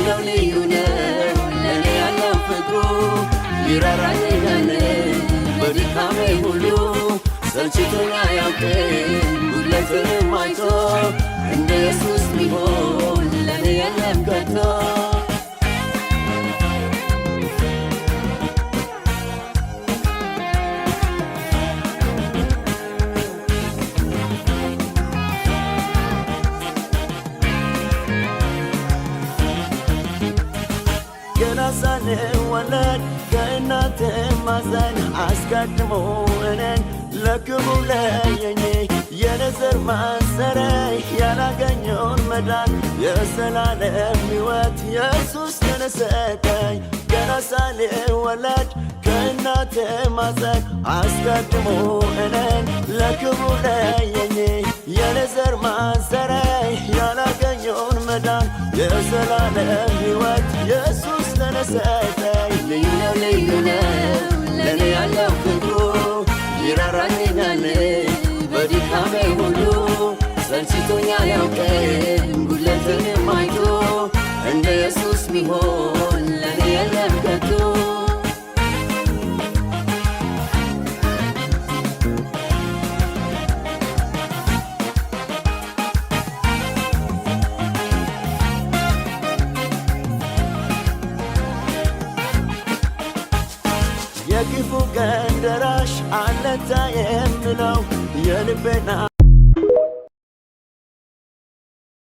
ነው ልዩ ነው ለኔ ያለው ፍቅሩ ይራራልኛል በድካሜ ሁሉ ሰልችቶኝ አያውቅም ጉድለቴንም አይቶ እንደ ኢየሱስ ሚሆን ለኔ የለም ከቶ ገና ሳልወለድ ከእናቴ ማኅፀን አስቀድሞ እኔን ለክብሩ ለየኝ የኔ ዘር ማንዘሬ ያላገኘውን መዳን የዘላለም ሕይወት ኢየሱስ ለኔ ሰጠኝ ገና ሳልወለድ ከእናቴ ማኅፀን አስቀድሞ እኔን ለክብሩ ለየኝ የኔ ዘር ማንዘሬ ያላገኘውን መዳን የዘላለም ሕይወት ኢየሱስ ለኔ ሰጠኝ ልዩ ነው ለኔ ያለው ፍቅሩ ይራራልኛል በድካሜ ሁሉ ሰልችቶኝ አያውቅም ጉድለቴንም አይቶ እንደ ኢየሱስ ሚሆን ለኔ የለም ከቶ የክፉ ቀን ደራሽ አለታ የምለው የልቤና